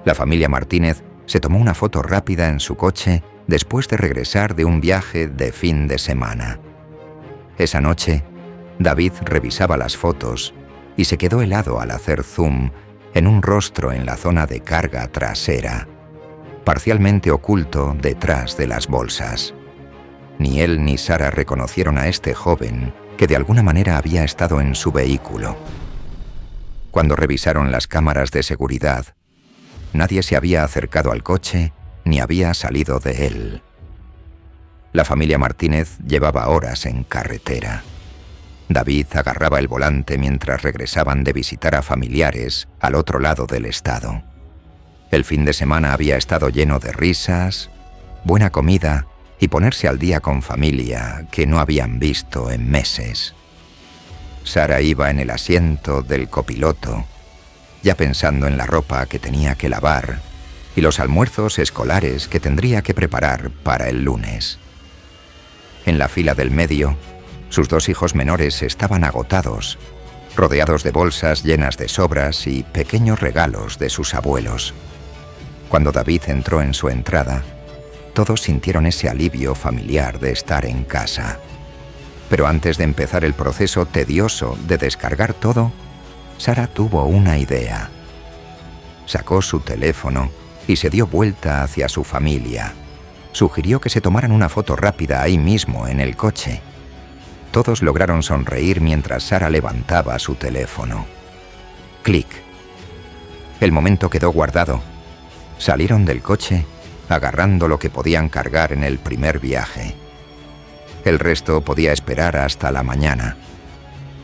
La familia Martínez se tomó una foto rápida en su coche después de regresar de un viaje de fin de semana. Esa noche, David revisaba las fotos y se quedó helado al hacer zoom en un rostro en la zona de carga trasera, parcialmente oculto detrás de las bolsas. Ni él ni Sara reconocieron a este joven que de alguna manera había estado en su vehículo. Cuando revisaron las cámaras de seguridad, nadie se había acercado al coche ni había salido de él. La familia Martínez llevaba horas en carretera. David agarraba el volante mientras regresaban de visitar a familiares al otro lado del estado. El fin de semana había estado lleno de risas, buena comida y ponerse al día con familia que no habían visto en meses. Sara iba en el asiento del copiloto, ya pensando en la ropa que tenía que lavar y los almuerzos escolares que tendría que preparar para el lunes. En la fila del medio, sus 2 hijos menores estaban agotados, rodeados de bolsas llenas de sobras y pequeños regalos de sus abuelos. Cuando David entró en su entrada, todos sintieron ese alivio familiar de estar en casa. Pero antes de empezar el proceso tedioso de descargar todo, Sara tuvo una idea. Sacó su teléfono y se dio vuelta hacia su familia. Sugirió que se tomaran una foto rápida ahí mismo en el coche. Todos lograron sonreír mientras Sara levantaba su teléfono. Clic. El momento quedó guardado. Salieron del coche agarrando lo que podían cargar en el primer viaje. El resto podía esperar hasta la mañana.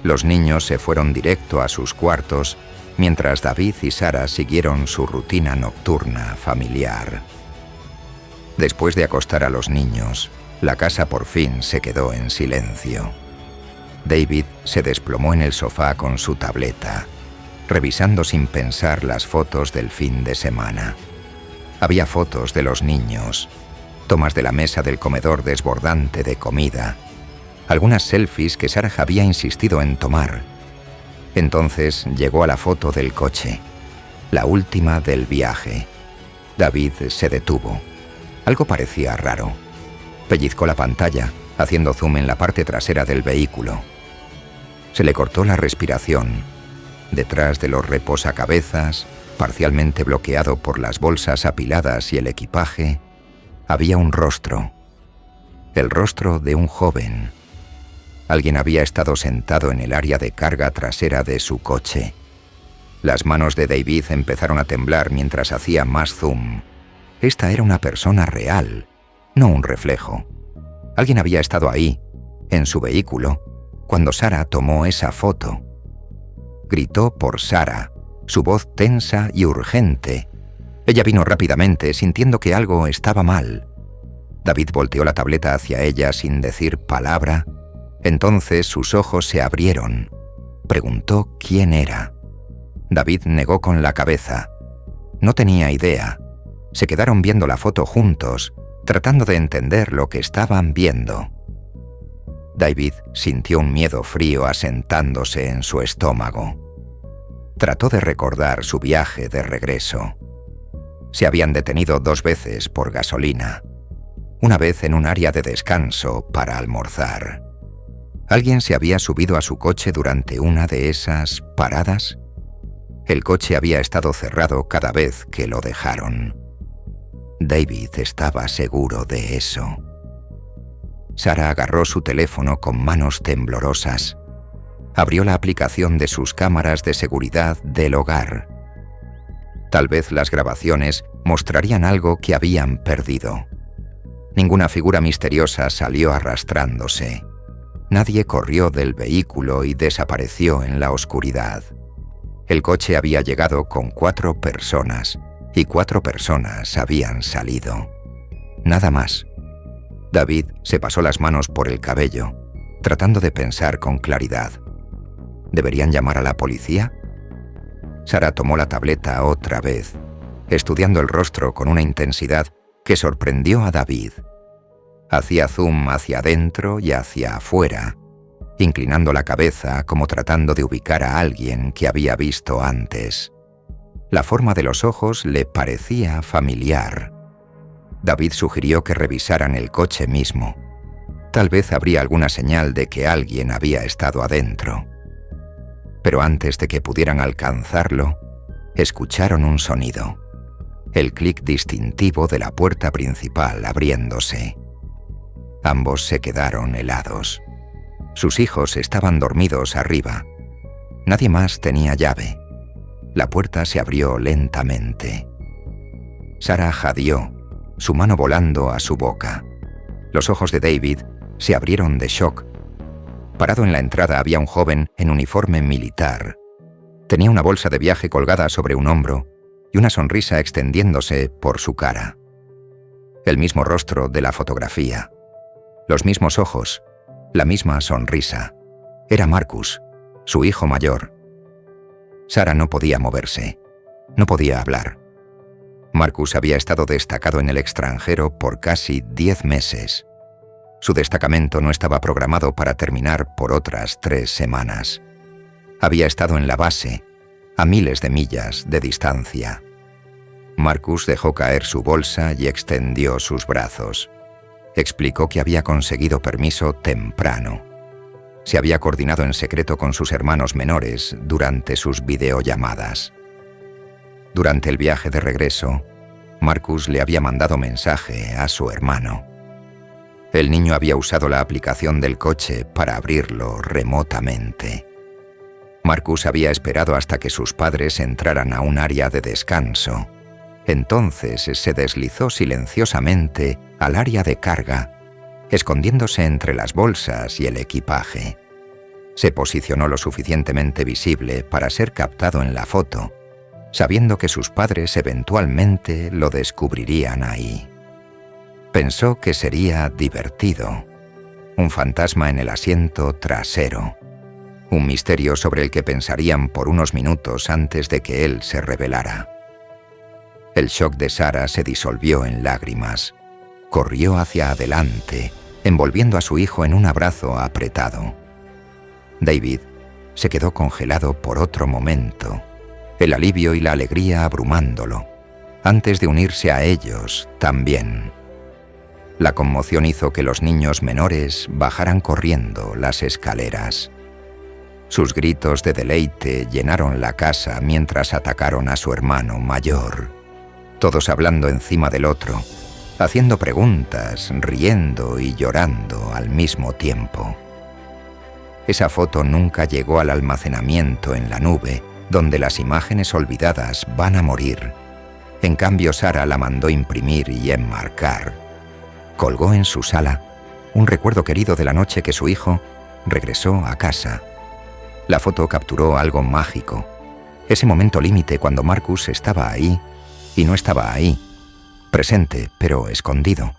Los niños se fueron directo a sus cuartos, mientras David y Sara siguieron su rutina nocturna familiar. Después de acostar a los niños, la casa por fin se quedó en silencio. David se desplomó en el sofá con su tableta, revisando sin pensar las fotos del fin de semana. Había fotos de los niños, tomas de la mesa del comedor desbordante de comida, algunas selfies que Sara había insistido en tomar. Entonces llegó a la foto del coche, la última del viaje. David se detuvo. Algo parecía raro. Pellizcó la pantalla, haciendo zoom en la parte trasera del vehículo. Se le cortó la respiración. Detrás de los reposacabezas, parcialmente bloqueado por las bolsas apiladas y el equipaje, había un rostro. El rostro de un joven. Alguien había estado sentado en el área de carga trasera de su coche. Las manos de David empezaron a temblar mientras hacía más zoom. Esta era una persona real, no un reflejo. Alguien había estado ahí, en su vehículo, cuando Sara tomó esa foto. Gritó por Sara, su voz tensa y urgente. Ella vino rápidamente, sintiendo que algo estaba mal. David volteó la tableta hacia ella sin decir palabra. Entonces sus ojos se abrieron. Preguntó quién era. David negó con la cabeza. No tenía idea. Se quedaron viendo la foto juntos, tratando de entender lo que estaban viendo. David sintió un miedo frío asentándose en su estómago. Trató de recordar su viaje de regreso. Se habían detenido 2 veces por gasolina. Una vez en un área de descanso para almorzar. ¿Alguien se había subido a su coche durante una de esas paradas? El coche había estado cerrado cada vez que lo dejaron. David estaba seguro de eso. Sara agarró su teléfono con manos temblorosas. Abrió la aplicación de sus cámaras de seguridad del hogar. Tal vez las grabaciones mostrarían algo que habían perdido. Ninguna figura misteriosa salió arrastrándose. Nadie corrió del vehículo y desapareció en la oscuridad. El coche había llegado con 4 personas, y 4 personas habían salido. Nada más. David se pasó las manos por el cabello, tratando de pensar con claridad. ¿Deberían llamar a la policía? Sara tomó la tableta otra vez, estudiando el rostro con una intensidad que sorprendió a David. Hacía zoom hacia adentro y hacia afuera, inclinando la cabeza como tratando de ubicar a alguien que había visto antes. La forma de los ojos le parecía familiar. David sugirió que revisaran el coche mismo. Tal vez habría alguna señal de que alguien había estado adentro. Pero antes de que pudieran alcanzarlo, escucharon un sonido. El clic distintivo de la puerta principal abriéndose. Ambos se quedaron helados. Sus hijos estaban dormidos arriba. Nadie más tenía llave. La puerta se abrió lentamente. Sarah jadeó, su mano volando a su boca. Los ojos de David se abrieron de shock. Parado en la entrada había un joven en uniforme militar. Tenía una bolsa de viaje colgada sobre un hombro y una sonrisa extendiéndose por su cara. El mismo rostro de la fotografía. Los mismos ojos, la misma sonrisa. Era Marcus, su hijo mayor. Sarah no podía moverse, no podía hablar. Marcus había estado destacado en el extranjero por casi 10 meses. Su destacamento no estaba programado para terminar por otras 3 semanas. Había estado en la base, a miles de millas de distancia. Marcus dejó caer su bolsa y extendió sus brazos. Explicó que había conseguido permiso temprano. Se había coordinado en secreto con sus hermanos menores durante sus videollamadas. Durante el viaje de regreso, Marcus le había mandado mensaje a su hermano. El niño había usado la aplicación del coche para abrirlo remotamente. Marcus había esperado hasta que sus padres entraran a un área de descanso. Entonces se deslizó silenciosamente al área de carga, escondiéndose entre las bolsas y el equipaje. Se posicionó lo suficientemente visible para ser captado en la foto, sabiendo que sus padres eventualmente lo descubrirían ahí. Pensó que sería divertido. Un fantasma en el asiento trasero. Un misterio sobre el que pensarían por unos minutos antes de que él se revelara. El shock de Sarah se disolvió en lágrimas. Corrió hacia adelante, envolviendo a su hijo en un abrazo apretado. David se quedó congelado por otro momento, el alivio y la alegría abrumándolo, antes de unirse a ellos también. La conmoción hizo que los niños menores bajaran corriendo las escaleras. Sus gritos de deleite llenaron la casa mientras atacaron a su hermano mayor. Todos hablando encima del otro, haciendo preguntas, riendo y llorando al mismo tiempo. Esa foto nunca llegó al almacenamiento en la nube, donde las imágenes olvidadas van a morir. En cambio, Sarah la mandó imprimir y enmarcar. Colgó en su sala un recuerdo querido de la noche que su hijo regresó a casa. La foto capturó algo mágico, ese momento límite cuando Marcus estaba ahí y no estaba ahí, presente pero escondido.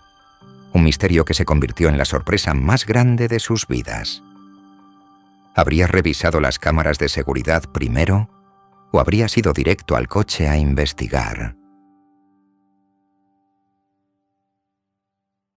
Un misterio que se convirtió en la sorpresa más grande de sus vidas. ¿Habría revisado las cámaras de seguridad primero o habría sido directo al coche a investigar?